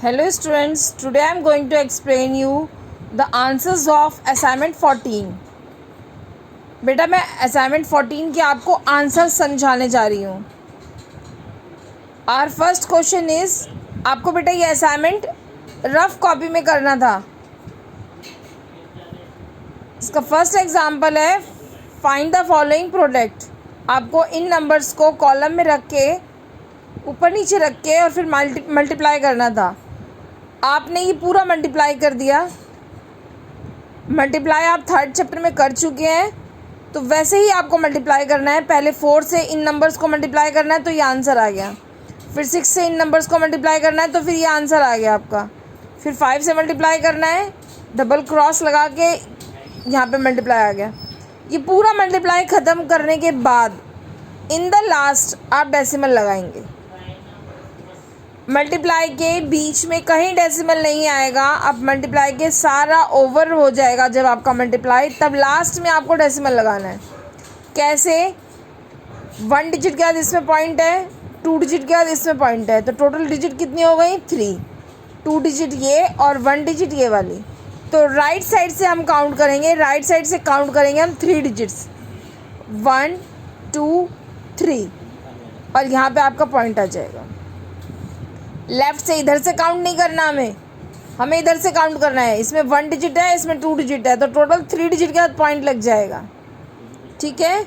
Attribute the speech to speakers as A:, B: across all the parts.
A: Hello students, today I am going to explain you the answers of assignment 14. बेटा मैं assignment 14 के आपको answer समझाने जा रही हूँ. Our first question is, आपको बेटा ये असाइनमेंट रफ कॉपी में करना था. इसका फर्स्ट एग्जाम्पल है फाइंड द फॉलोइंग प्रोडक्ट. आपको इन नंबर्स को कॉलम में रख के ऊपर नीचे रख के और फिर मल्टीप्लाई करना था. आपने ये पूरा मल्टीप्लाई कर दिया. मल्टीप्लाई आप थर्ड चैप्टर में कर चुके हैं, तो वैसे ही आपको मल्टीप्लाई करना है. पहले 4 से इन नंबर्स को मल्टीप्लाई करना है तो ये आंसर आ गया. फिर 6 से इन नंबर्स को मल्टीप्लाई करना है तो फिर ये आंसर आ गया आपका. फिर 5 से मल्टीप्लाई करना है, डबल क्रॉस लगा के यहाँ पे मल्टीप्लाई आ गया. ये पूरा मल्टीप्लाई ख़त्म करने के बाद इन द लास्ट आप डेसिमल लगाएंगे. मल्टीप्लाई के बीच में कहीं डेसिमल नहीं आएगा. अब मल्टीप्लाई के सारा ओवर हो जाएगा जब आपका मल्टीप्लाई, तब लास्ट में आपको डेसिमल लगाना है. कैसे? 1 डिजिट के बाद इसमें पॉइंट है, 2 डिजिट के बाद इसमें पॉइंट है, तो टोटल डिजिट कितनी हो गई? 3. 2 डिजिट ये और 1 डिजिट ये वाली. तो राइट साइड से हम काउंट करेंगे. राइट साइड से काउंट करेंगे हम 3 डिजिट्स, 1 2 3, और यहाँ पे आपका पॉइंट आ जाएगा. लेफ़्ट से इधर से काउंट नहीं करना, हमें इधर से काउंट करना है. इसमें 1 डिजिट है, इसमें 2 डिजिट है, तो टोटल 3 डिजिट के बाद पॉइंट लग जाएगा. ठीक है.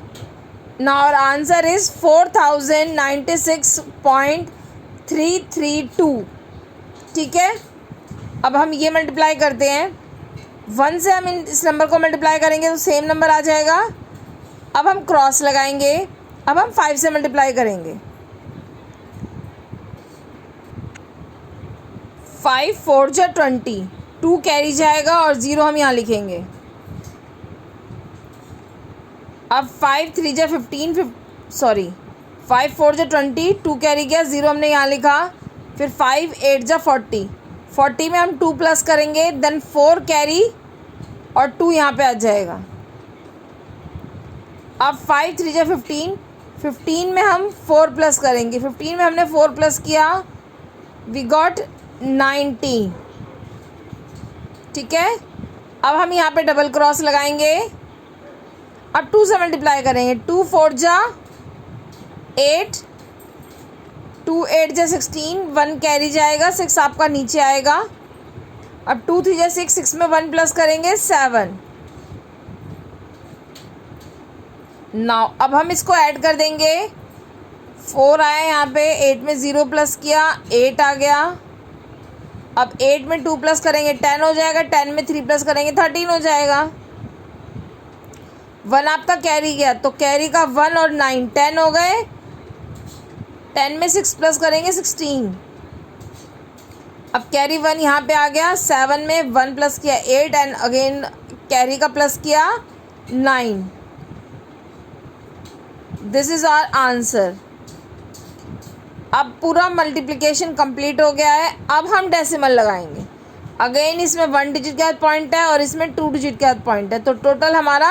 A: Now our answer is 4096.332. ठीक है. अब हम ये मल्टीप्लाई करते हैं. 1 से हम इस नंबर को मल्टीप्लाई करेंगे तो सेम नंबर आ जाएगा. अब हम क्रॉस लगाएंगे. अब हम 5 से मल्टीप्लाई करेंगे. 5 4 जा 20, 2 कैरी जाएगा और 0 हम यहाँ लिखेंगे. अब 5 3 जा 15, 5 4 जा 20, 2 कैरी गया, 0 हमने यहाँ लिखा. फिर 5 8 जा 40, 40 में हम 2 प्लस करेंगे, देन 4 कैरी और 2 यहाँ पे आ जाएगा. अब 5 3 जा 15, 15 में हम 4 प्लस करेंगे. 15 में हमने 4 प्लस किया, वी गॉट 19. ठीक है. अब हम यहाँ पे डबल क्रॉस लगाएंगे. अब 2 से मल्टीप्लाई करेंगे. 2 4 जा 8, 2 8 जा 16, 1 कैरी जाएगा, 6 आपका नीचे आएगा. अब 2 3 जा 6, 6 में 1 प्लस करेंगे, 7. नाउ अब हम इसको ऐड कर देंगे. 4 आया यहाँ पे, 8 में 0 प्लस किया, 8 आ गया. अब 8 में 2 प्लस करेंगे, 10 हो जाएगा. 10 में 3 प्लस करेंगे, 13 हो जाएगा. 1 आपका कैरी गया, तो कैरी का 1 और 9 10 हो गए. 10 में 6 प्लस करेंगे, 16. अब कैरी 1 यहाँ पे आ गया. 7 में 1 प्लस किया, 8, एंड अगेन कैरी का प्लस किया, 9. This is our answer. अब पूरा मल्टीप्लिकेशन कंप्लीट हो गया है. अब हम डेसिमल लगाएंगे. अगेन इसमें 1 डिजिट के बाद पॉइंट है और इसमें 2 डिजिट के बाद पॉइंट है, तो टोटल हमारा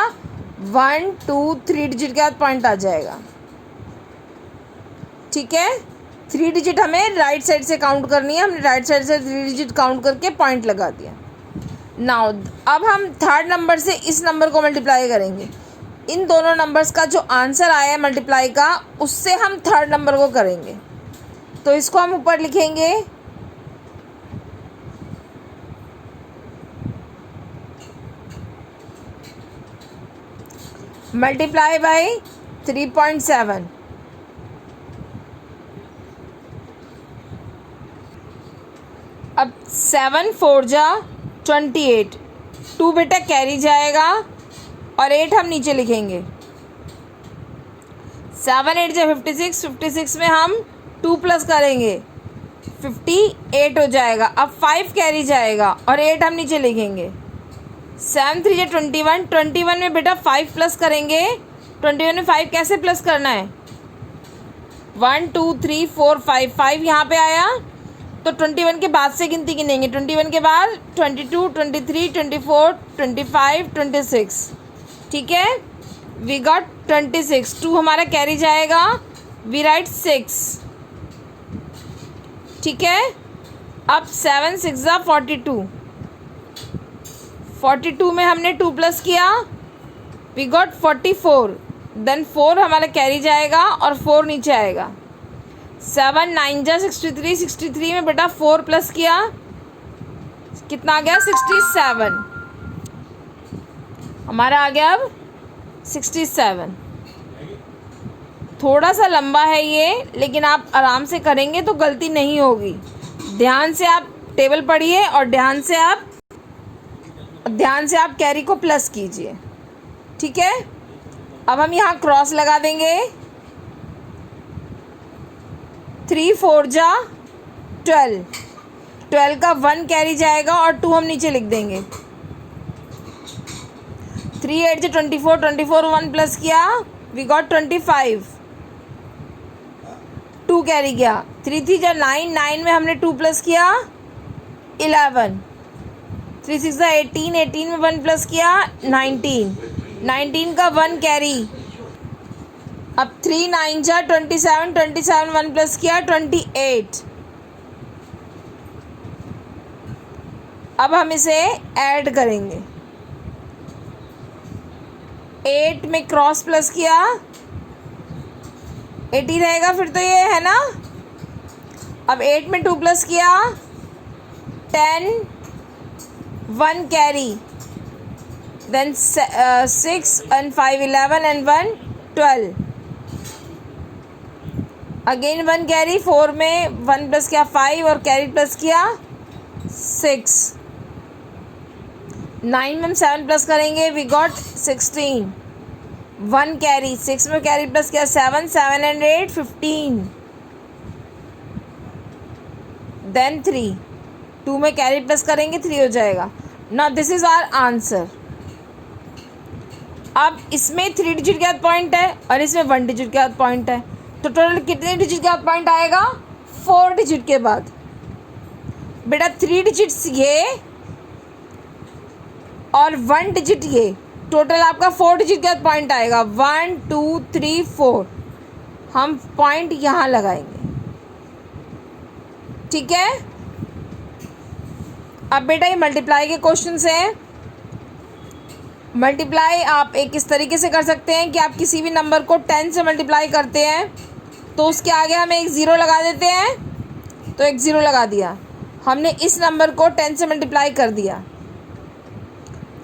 A: 1 2 3 डिजिट के बाद पॉइंट आ जाएगा. ठीक है. 3 डिजिट हमें राइट साइड से काउंट करनी है. हमने राइट साइड से 3 डिजिट काउंट करके पॉइंट लगा दिया. नाउ अब हम थर्ड नंबर से इस नंबर को मल्टीप्लाई करेंगे. इन दोनों नंबर्स का जो आंसर आया है मल्टीप्लाई का, उससे हम थर्ड नंबर को करेंगे. तो इसको हम ऊपर लिखेंगे. Multiply by 3.7. अब 7 4 जा 28, 2 बेटा कैरी जाएगा और 8 हम नीचे लिखेंगे. 7 8 जा 56, 56 में हम 2 प्लस करेंगे, 58 हो जाएगा. अब 5 कैरी जाएगा और 8 हम नीचे लिखेंगे. 7 3 जा 21, 21 में बेटा 5 प्लस करेंगे. 21 में 5 कैसे प्लस करना है? 1 2 3 4 5, 5 यहाँ पे आया, तो 21 के बाद से गिनती गिनेंगे. 21 के बाद 22 23 24 25 26. ठीक है. We got 26. 2 हमारा कैरी जाएगा, वी राइट 6. ठीक है. अब 7 6 ज़ा 42, 42 में हमने 2 प्लस किया, वी गॉट 44, देन 4 हमारा कैरी जाएगा और 4 नीचे आएगा। 7 9 ज़ा 63, 63 में बेटा 4 प्लस किया, कितना आ गया 67, हमारा आ गया अब 67। थोड़ा सा लंबा है ये, लेकिन आप आराम से करेंगे तो गलती नहीं होगी। ध्यान से आप टेबल पढ़िए और ध्यान से आप कैरी को प्लस कीजिए, ठीक है। अब हम यहाँ क्रॉस लगा देंगे। 3 4 ज़ा 12, 12 का 1 कैरी जाएगा और 2 हम नीचे लिख देंगे। 3 8 ज़ा 24, 24 1 प्लस किया, वी गॉट 25, 2 कैरी गया। 3 3 ज़ा 9, 9 में हमने 2 प्लस किया 11, 3 6 ज़ा 18, 18 में 1 प्लस किया 19, 19 का 1 कैरी। अब 3 9 ज़ा 27, 27 1 प्लस किया 28। अब हम इसे ऐड करेंगे। 8 में क्रॉस प्लस किया 80 रहेगा, फिर तो ये है ना। अब 8 में 2 प्लस किया 10, 1 carry, then 6 and 5 11 and 1 12, again 1 carry. 4 में 1 प्लस किया 5 और कैरी प्लस किया 6। 9 में हम 7 प्लस करेंगे, वी गॉट 16, 1 कैरी। 6 में कैरी प्लस किया 7, 7 and 8 15, देन 3, 2 में कैरी प्लस करेंगे 3 हो जाएगा। Now this is our answer. अब इसमें 3 डिजिट के बाद पॉइंट है और इसमें 1 डिजिट के बाद पॉइंट है, तो टोटल कितने डिजिट के बाद पॉइंट आएगा? 4 डिजिट के बाद। बेटा 3 डिजिट्स ये और 1 डिजिट ये, टोटल आपका 4 डिजिट के बाद पॉइंट आएगा। 1 2 3 4, हम पॉइंट यहाँ लगाएंगे, ठीक है। अब बेटा ये मल्टीप्लाई के क्वेश्चंस हैं। मल्टीप्लाई आप एक इस तरीके से कर सकते हैं कि आप किसी भी नंबर को 10 से मल्टीप्लाई करते हैं तो उसके आगे हम एक ज़ीरो लगा देते हैं, तो एक ज़ीरो लगा दिया, हमने इस नंबर को 10 से मल्टीप्लाई कर दिया,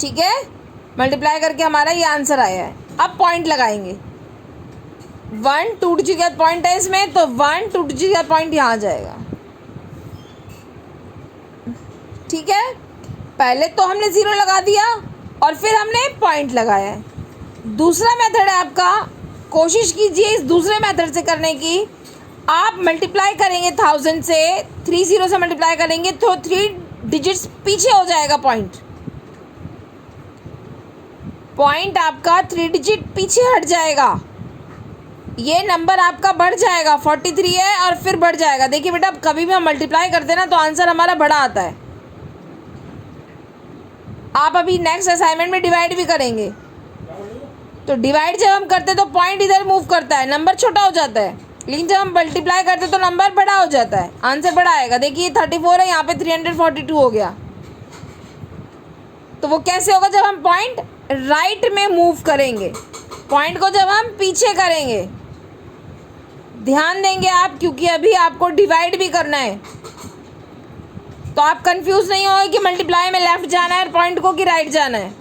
A: ठीक है। मल्टीप्लाई करके हमारा ये आंसर आया है। अब पॉइंट लगाएंगे। 1 2 डिजिट का पॉइंट है इसमें, तो 1 2 डिजिट का पॉइंट यहाँ आ जाएगा, ठीक है। पहले तो हमने ज़ीरो लगा दिया और फिर हमने पॉइंट लगाया है। दूसरा मेथड है आपका, कोशिश कीजिए इस दूसरे मेथड से करने की। आप मल्टीप्लाई करेंगे 1000 से, 3 0 से मल्टीप्लाई करेंगे तो 3 डिजिट्स पीछे हो जाएगा पॉइंट। पॉइंट आपका 3 डिजिट पीछे हट जाएगा, ये नंबर आपका बढ़ जाएगा। 43 है और फिर बढ़ जाएगा। देखिए बेटा, कभी भी हम मल्टीप्लाई करते हैं ना तो आंसर हमारा बड़ा आता है। आप अभी नेक्स्ट असाइनमेंट में डिवाइड भी करेंगे, तो डिवाइड जब हम करते हैं तो पॉइंट इधर मूव करता है, नंबर छोटा हो जाता है, लेकिन जब हम मल्टीप्लाई करते हैं तो नंबर बड़ा हो जाता है, आंसर बड़ा आएगा। देखिए 34 है, यहाँ पे 342 हो गया। तो वो कैसे होगा? जब हम पॉइंट राइट में मूव करेंगे, पॉइंट को जब हम पीछे करेंगे। ध्यान देंगे आप, क्योंकि अभी आपको डिवाइड भी करना है, तो आप कंफ्यूज नहीं होंगे कि मल्टीप्लाई में लेफ्ट जाना है पॉइंट को कि राइट जाना है।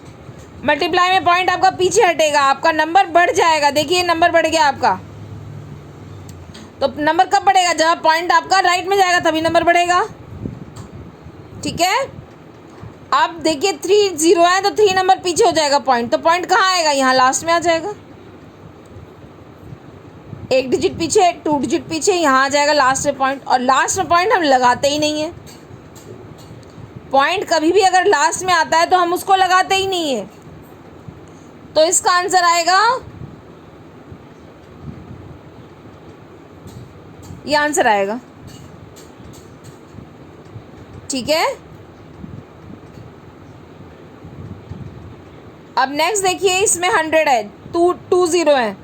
A: मल्टीप्लाई में पॉइंट आपका पीछे हटेगा, आपका नंबर बढ़ जाएगा। देखिए नंबर बढ़ गया आपका। तो नंबर कब बढ़ेगा? जब पॉइंट आपका राइट में जाएगा तभी नंबर बढ़ेगा, ठीक है। अब देखिए 3 0 है तो 3 नंबर पीछे हो जाएगा पॉइंट, तो पॉइंट कहाँ आएगा? यहाँ लास्ट में आ जाएगा। 1 डिजिट पीछे, 2 डिजिट पीछे, यहाँ आ जाएगा लास्ट में पॉइंट। और लास्ट में पॉइंट हम लगाते ही नहीं है। पॉइंट कभी भी अगर लास्ट में आता है तो हम उसको लगाते ही नहीं है, तो इसका आंसर आएगा, ये आंसर आएगा, ठीक है। अब नेक्स्ट देखिए, इसमें 100 है, 2 0 है,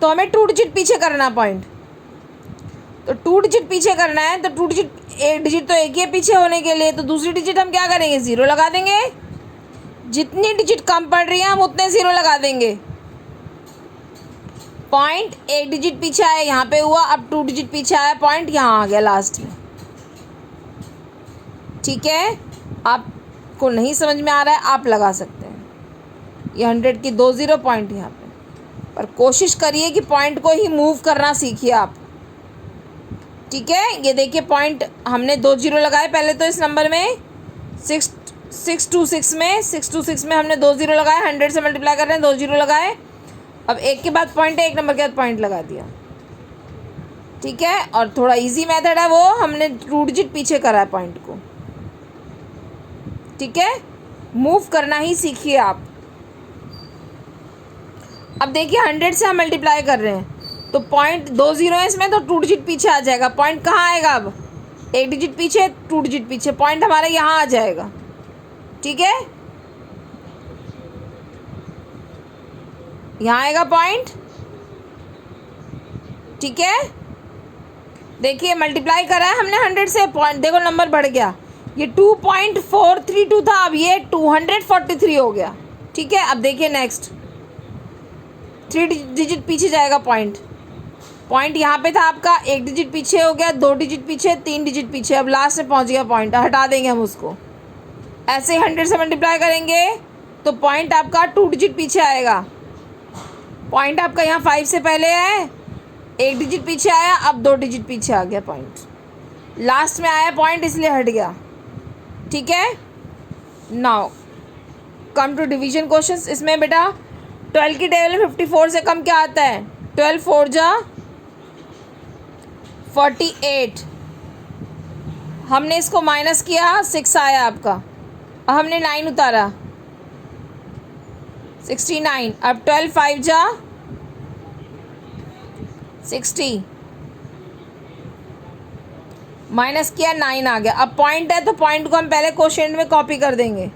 A: तो हमें 2 डिजिट पीछे करना पॉइंट। तो तो 2 डिजिट पीछे करना है, तो 2 डिजिट, एक डिजिट तो एक ही है पीछे होने के लिए, तो दूसरी डिजिट हम क्या करेंगे, 0 लगा देंगे। जितनी डिजिट कम पड़ रही है हम उतने 0 लगा देंगे। पॉइंट एक डिजिट पीछे आया, यहाँ पे हुआ, अब 2 डिजिट पीछे आया, पॉइंट यहाँ आ गया लास्ट में। ठीक है, आपको नहीं समझ में आ रहा है आप लगा सकते हैं। ये 100 की 2 0 पॉइंट यहाँ पे, पर कोशिश करिए कि पॉइंट को ही मूव करना सीखिए आप। ठीक है, ये देखिए पॉइंट हमने 2 0 लगाए पहले तो इस नंबर में, 626 में हमने 2 0 लगाए, 100 से मल्टीप्लाई कर रहे हैं, 2 0 लगाए। अब एक के बाद पॉइंट है, एक नंबर के बाद पॉइंट लगा दिया। ठीक है, और थोड़ा इजी मेथड है वो, हमने 2 डिजिट पीछे करा है पॉइंट को। ठीक है, मूव करना ही सीखिए आप। अब देखिए 100 से हम मल्टीप्लाई कर रहे हैं, तो पॉइंट 2 0 है इसमें, तो 2 डिजिट पीछे आ जाएगा। पॉइंट कहाँ आएगा अब, एक डिजिट पीछे, 2 डिजिट पीछे, पॉइंट हमारा यहाँ आ जाएगा। ठीक है, यहाँ आएगा पॉइंट। ठीक है, देखिए मल्टीप्लाई करा है हमने 100 से, पॉइंट देखो नंबर बढ़ गया, ये 2.432 था, अब ये 243 हो गया। ठीक है, अब देखिए नेक्स्ट 3 डिजिट पीछे जाएगा पॉइंट, पॉइंट यहाँ पे था आपका, एक डिजिट पीछे हो गया, 2 डिजिट पीछे, 3 डिजिट पीछे, अब लास्ट में पहुँच गया पॉइंट, हटा देंगे हम उसको। ऐसे 100 से मल्टीप्लाई करेंगे तो पॉइंट आपका 2 डिजिट पीछे आएगा। पॉइंट आपका यहाँ 5 से पहले है, एक डिजिट पीछे आया, अब 2 डिजिट पीछे आ गया पॉइंट, लास्ट में आया पॉइंट इसलिए हट गया। ठीक है, now come to division questions. इसमें बेटा 12 की टेबल में 54 से कम क्या आता है, 12 4 जा 48, हमने इसको माइनस किया, 6 आया आपका, अब हमने 9 उतारा, 69, अब 12 5 जा 60, माइनस किया, 9 आ गया। अब पॉइंट है तो पॉइंट को हम पहले क्वोशिएंट में कॉपी कर देंगे।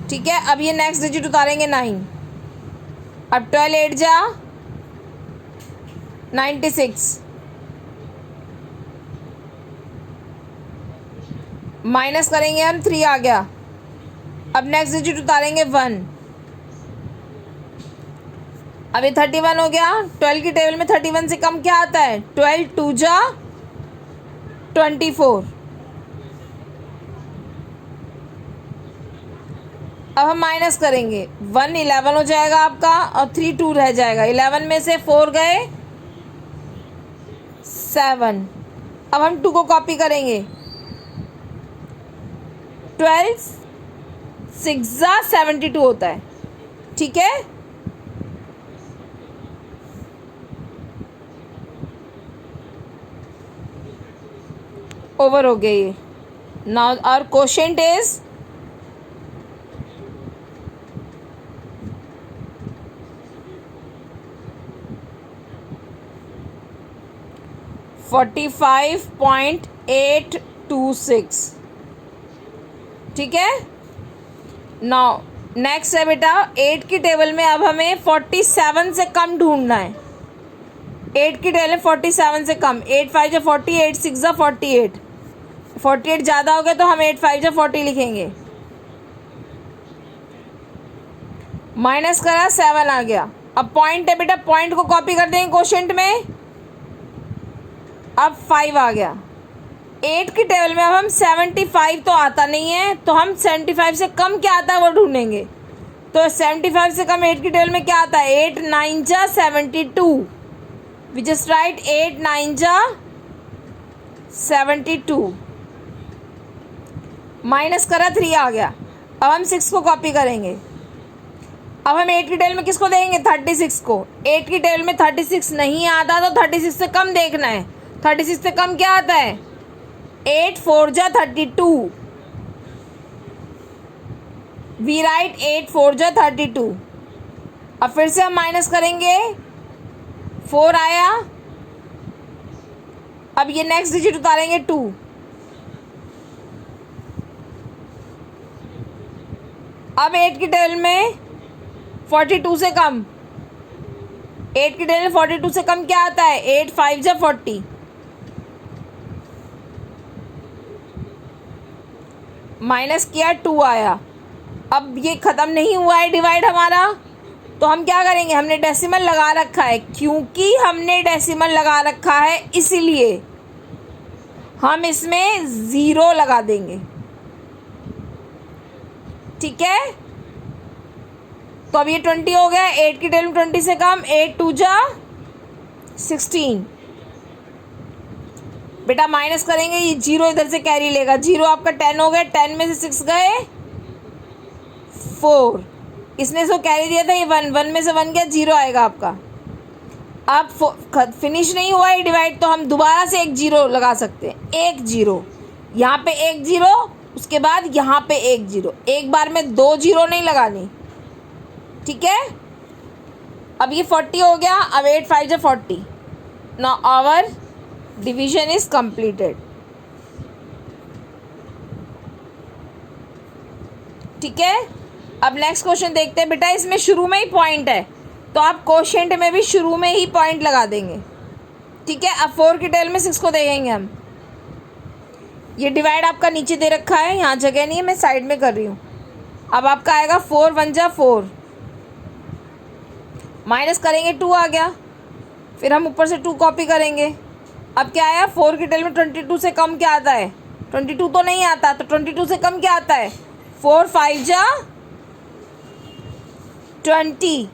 A: ठीक है, अब ये नेक्स्ट डिजिट उतारेंगे 9, अब 12 8 जा 96, माइनस करेंगे हम, 3 आ गया। अब नेक्स्ट डिजिट उतारेंगे 1, अब ये 31 हो गया। 12 की टेबल में 31 से कम क्या आता है, 12 2 जा 24, अब हम माइनस करेंगे, 1 11 हो जाएगा आपका, और 3 2 रह जाएगा, 11 में से 4 गए 7, अब हम 2 को कॉपी करेंगे, 12 6 जा 72 होता है। ठीक है, ओवर हो गया ये। Now our quotient is 45.826। ठीक है, नाउ नेक्स्ट है बेटा 8 की टेबल में, अब हमें 47 से कम ढूंढना है। 8 की टेबल में 47 से कम, 8 5 जा 40, 8 6 जा 48, 48 ज़्यादा हो गया तो हम 8 5 जा 40 लिखेंगे, माइनस करा 7 आ गया। अब पॉइंट है बेटा, पॉइंट को कॉपी कर देंगे क्वोशिएंट में, अब 5 आ गया। 8 की टेबल में अब हम 75 तो आता नहीं है, तो हम 75 से कम क्या आता है वो ढूंढेंगे। तो 75 से कम 8 की टेबल में क्या आता है, 8 9 जा 72, वी जस्ट राइट 8 9 जा 72, माइनस करा 3 आ गया। अब हम 6 को कॉपी करेंगे, अब हम 8 की टेबल में किसको देंगे, 36 को। 8 की टेबल में 36 नहीं आता तो 36 से कम देखना है। 36 से कम क्या आता है, 8 4 जा 32, वी राइट 8 4 जा 32। अब फिर से हम माइनस करेंगे, 4 आया। अब ये नेक्स्ट डिजिट उतारेंगे 2, अब 8 की टेबल में 42 से कम, 8 की टेबल में 42 से कम क्या आता है, 8 5 जा 40, माइनस किया 2 आया। अब ये ख़त्म नहीं हुआ है डिवाइड हमारा, तो हम क्या करेंगे, हमने डेसिमल लगा रखा है, क्योंकि हमने डेसिमल लगा रखा है इसीलिए हम इसमें 0 लगा देंगे। ठीक है, तो अब ये 20 हो गया, 8 की टेबल में 20 से कम, 8 2 जा 16। बेटा माइनस करेंगे, ये 0 इधर से कैरी लेगा, 0 आपका 10 हो गया, 10 में से 6 गए 4, इसने इसको कैरी दिया था, ये 1, 1 में से 1 गया, 0 आएगा आपका। अब फिनिश नहीं हुआ है डिवाइड, तो हम दोबारा से एक 0 लगा सकते हैं, एक 0, यहाँ पे एक 0, उसके बाद यहाँ पे एक 0, एक बार में 2 0 नहीं लगानी। ठीक है, अब ये 40 हो गया, अब 8 5 जा 40। Now our division is completed. ठीक है, अब नेक्स्ट क्वेश्चन देखते हैं। बेटा इसमें शुरू में ही पॉइंट है, तो आप क्वोशिएंट में भी शुरू में ही पॉइंट लगा देंगे। ठीक है, अब 4 की टेल में 6 को देखेंगे हम। ये डिवाइड आपका नीचे दे रखा है, यहाँ जगह नहीं है, मैं साइड में कर रही हूँ। अब आपका आएगा 4 1 जा 4, माइनस करेंगे 2 आ गया, फिर हम ऊपर से 2 कॉपी करेंगे। अब क्या आया, 4 की टेल में 22 से कम क्या आता है, 22 तो नहीं आता, तो 22 से कम क्या आता है, 4 5 जा 20,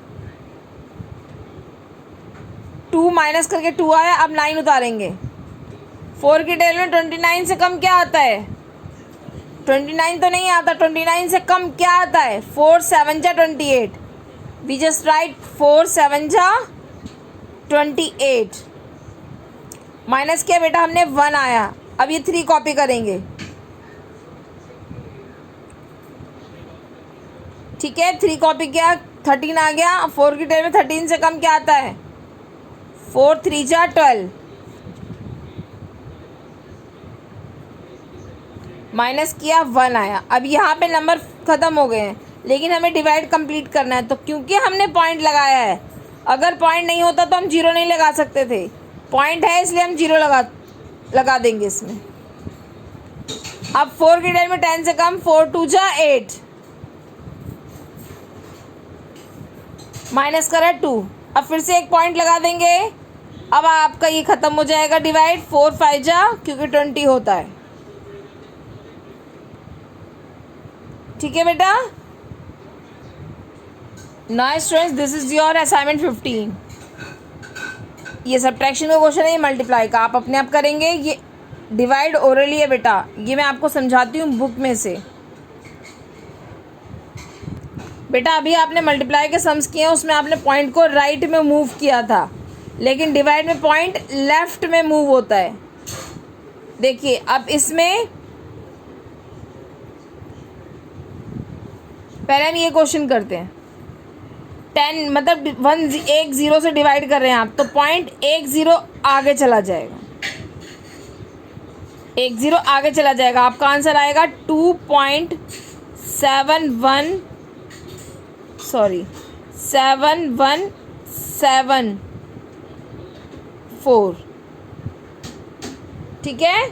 A: 2 माइनस करके 2 आया, अब 9 उतारेंगे। 4 की टेल में 29 से कम क्या आता है, 29 तो नहीं आता, 29 से कम क्या आता है, 4 7 जा 28, वी जस्ट राइट 4 7 जा 28, माइनस किया बेटा हमने 1 आया। अब ये 3 कॉपी करेंगे। ठीक है, 3 कॉपी किया, 13 आ गया। 4 की टेल में 13 से कम क्या आता है, 4 3 जा 12, माइनस किया 1 आया। अब यहाँ पे नंबर ख़त्म हो गए हैं, लेकिन हमें डिवाइड कंप्लीट करना है, तो क्योंकि हमने पॉइंट लगाया है, अगर पॉइंट नहीं होता तो हम 0 नहीं लगा सकते थे, पॉइंट है इसलिए हम 0 लगा देंगे इसमें। अब 4 की टेल में 10 से कम, 4 2 जा 8, माइनस करा 2, अब फिर से एक पॉइंट लगा देंगे। अब आपका ये ख़त्म हो जाएगा डिवाइड, 4 5 जा, क्योंकि 20 होता है। ठीक है बेटा, now students this is your assignment 15। ये सब्ट्रैक्शन का क्वेश्चन है, ये मल्टीप्लाई का आप अपने आप करेंगे। ये डिवाइड ओरली है बेटा, ये मैं आपको समझाती हूँ बुक में से। बेटा अभी आपने मल्टीप्लाई के सम्स किए हैं, उसमें आपने पॉइंट को राइट में मूव किया था, लेकिन डिवाइड में पॉइंट लेफ्ट में मूव होता है। देखिए अब इसमें पहले हम ये क्वेश्चन करते हैं। 10 मतलब 1 0 से डिवाइड कर रहे हैं आप, तो पॉइंट 1 0 आगे चला जाएगा, 1 0 आगे चला जाएगा। आपका आंसर आएगा 7174। ठीक है,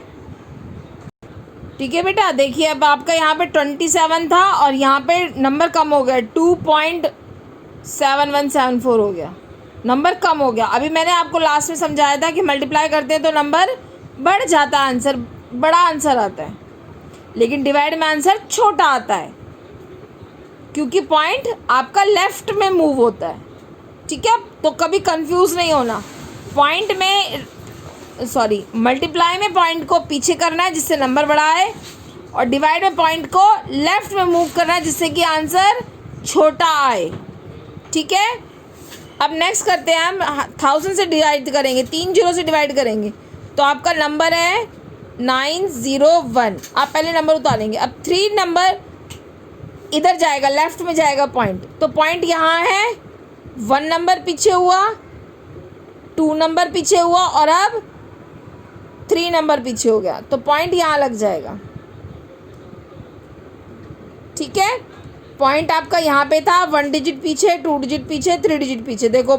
A: ठीक है बेटा। देखिए अब आपका यहाँ पे 27 था और यहाँ पे नंबर कम हो गया, 2.7174 हो गया, नंबर कम हो गया। अभी मैंने आपको लास्ट में समझाया था कि मल्टीप्लाई करते हैं तो नंबर बढ़ जाता है, आंसर बड़ा आंसर आता है, लेकिन डिवाइड में आंसर छोटा आता है, क्योंकि पॉइंट आपका लेफ्ट में मूव होता है। ठीक है, तो कभी कंफ्यूज नहीं होना, पॉइंट में मल्टीप्लाई में पॉइंट को पीछे करना है जिससे नंबर बड़ा आए, और डिवाइड में पॉइंट को लेफ्ट में मूव करना है जिससे कि आंसर छोटा आए। ठीक है, अब नेक्स्ट करते हैं हम 1000 से डिवाइड करेंगे, 3 0 से डिवाइड करेंगे, तो आपका नंबर है 901। आप पहले नंबर उतारेंगे, अब 3 नंबर इधर जाएगा, लेफ्ट में जाएगा पॉइंट, तो पॉइंट यहाँ है, 1 नंबर पीछे हुआ, 2 नंबर पीछे हुआ, और अब 3 नंबर पीछे हो गया, तो पॉइंट यहाँ लग जाएगा। ठीक है, पॉइंट आपका यहाँ पे था, 1 डिजिट पीछे, 2 डिजिट पीछे, 3 डिजिट पीछे, देखो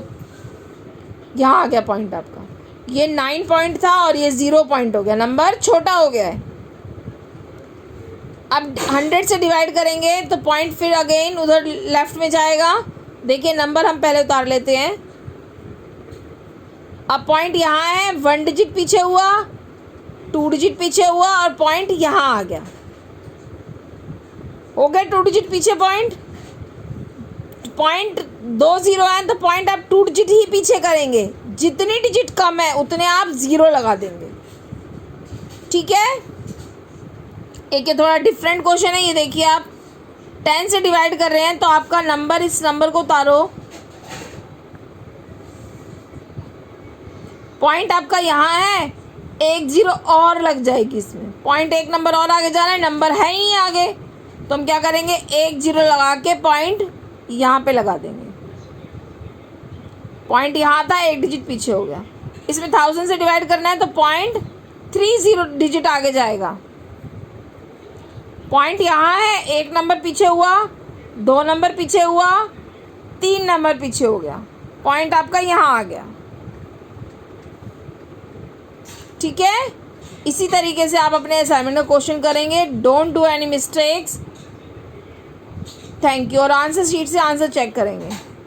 A: यहाँ आ गया पॉइंट आपका। ये 9 पॉइंट था और ये 0 पॉइंट हो गया, नंबर छोटा हो गया है। अब 100 से डिवाइड करेंगे तो पॉइंट फिर अगेन उधर लेफ्ट में जाएगा। देखिए नंबर हम पहले उतार लेते हैं। अब पॉइंट यहाँ है, 1 डिजिट पीछे हुआ, 2 डिजिट पीछे हुआ और पॉइंट यहाँ आ गया। हो गया 2 डिजिट पीछे पॉइंट 2 0 है तो पॉइंट आप 2 डिजिट ही पीछे करेंगे। जितनी डिजिट कम है उतने आप 0 लगा देंगे। ठीक है। एक ये थोड़ा डिफरेंट क्वेश्चन है, ये देखिए आप 10 से डिवाइड कर रहे हैं तो आपका नंबर, इस नंबर को उतारो, पॉइंट आपका यहाँ है, 1 0 और लग जाएगी इसमें, पॉइंट 1 नंबर और आगे जाना है, नंबर है ही आगे, तो हम क्या करेंगे 1 0 लगा के पॉइंट यहाँ पे लगा देंगे। पॉइंट यहाँ था, 1 डिजिट पीछे हो गया। इसमें 1000 से डिवाइड करना है तो पॉइंट 30 डिजिट आगे जाएगा। पॉइंट यहाँ है, 1 नंबर पीछे हुआ, 2 नंबर पीछे हुआ, 3 नंबर पीछे हो गया, पॉइंट आपका यहाँ आ गया। ठीक है। इसी तरीके से आप अपने असाइनमेंट का क्वेश्चन करेंगे। Don't do any mistakes. Thank you. और आंसर शीट से आंसर चेक करेंगे।